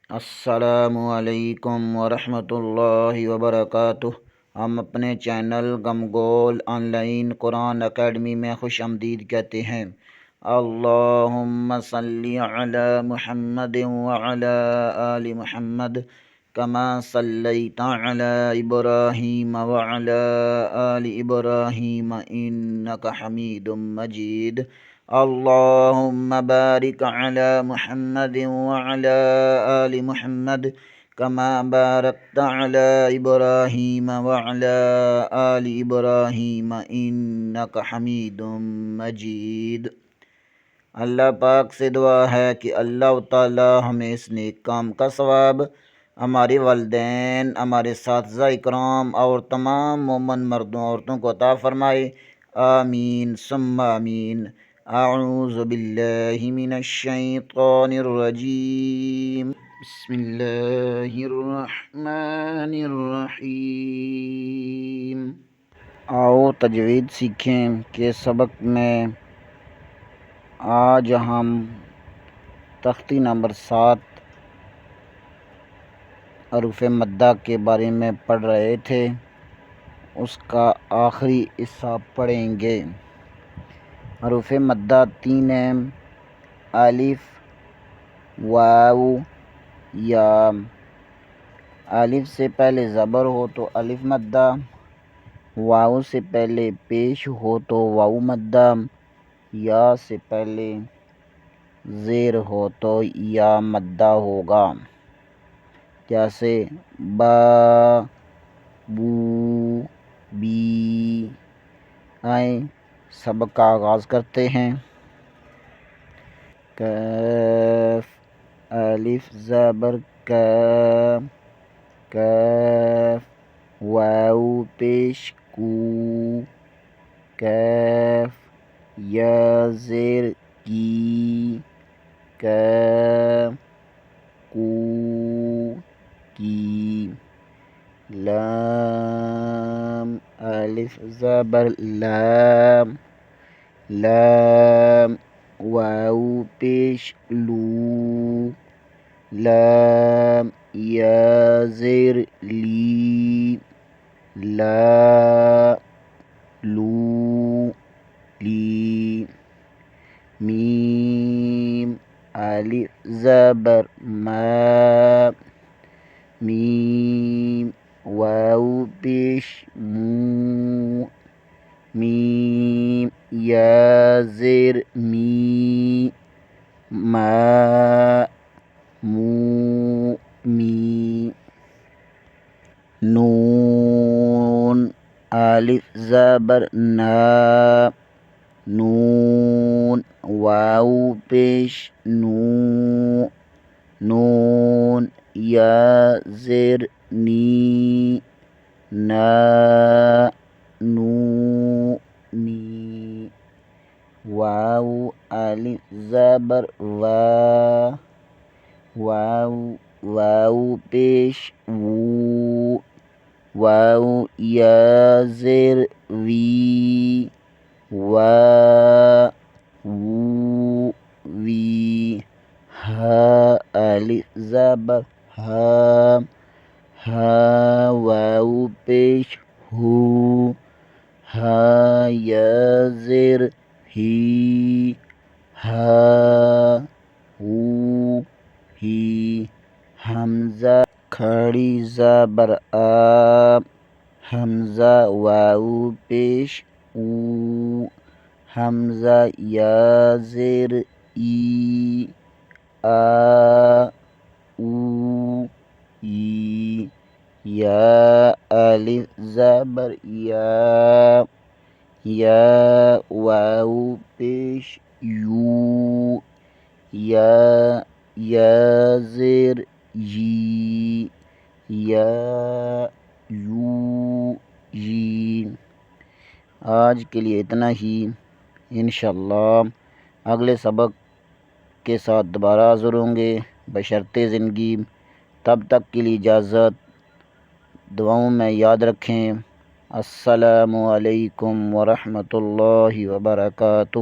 السلام علیکم ورحمۃ اللہ وبرکاتہ۔ ہم اپنے چینل غم گول آن لائن قرآن اکیڈمی میں خوش آمدید کہتے ہیں۔ اللہم صلی علی محمد وعلی آل محمد کما صلیت علی ابراہیم وعلی آل ابراہیم انک حمید مجید۔ اللہم بارک علی محمد وعلی آل محمد کما بارکت علی ابراہیم وعلی آل ابراہیم انک حمید مجید۔ اللہ پاک سے دعا ہے کہ اللہ تعالی ہمیں اس نیک کام کا ثواب، ہمارے والدین، ہمارے اساتذہ اکرام اور تمام مومن مردوں عورتوں کو عطا فرمائے، آمین ثم آمین۔ اعوذ باللہ من الشیطان الرجیم، بسم اللہ الرحمن الرحیم۔ آؤ تجوید سیکھیں کے سبق میں آج ہم تختی نمبر 7 حروف مدہ کے بارے میں پڑھ رہے تھے، اس کا آخری حصہ پڑھیں گے۔ حروف مدہ 3 ہیں: الف، واو، یا۔ الف سے پہلے زبر ہو تو الف مدہ، واو سے پہلے پیش ہو تو واو مدہ، یا سے پہلے زیر ہو تو یا مدہ ہوگا، جیسے با، بو، بی۔ آئیں سبق کا آغاز کرتے ہیں۔ کاف، الف زبر کا، کاف، واو پیش کو، کاف، یا زیر کی، کاف، کو، کی۔ لام، الف زبر لا، لام، واو پیش لو، لام، یا زیر لی، لا، لو، لی۔ میم، الف زبر ما، میم، واو پیش مو، میم، یا زیر می، ما، مو، می۔ نون، الف زبر نا، نون، واو پیش نو، نون، یا زیر نی، نا، نو، نی۔ واو، الف زبر وا، واو، واو پیش وو، واو، یا زیر وی، وا، وو، وی۔ ہا، الف زبر ہا، ہا، واو پیش ہو، ہا، یا زیر ہی، ہا، ہو، ہی۔ حمزہ، کھڑی زبر آ، حمزہ، واو پیش او، حمزہ، یا زیر ای، آ، او، ای۔ یا، الف زبر یا، یا، واو پیش یو، یا، یا زیر یی، یا، یو، یی۔ آج کے لیے اتنا ہی، انشاءاللہ اگلے سبق کے ساتھ دوبارہ حاضر ہوں گے بشرط زندگی۔ تب تک کے لیے اجازت، دعاؤں میں یاد رکھیں۔ السلام علیکم ورحمۃ اللہ وبرکاتہ۔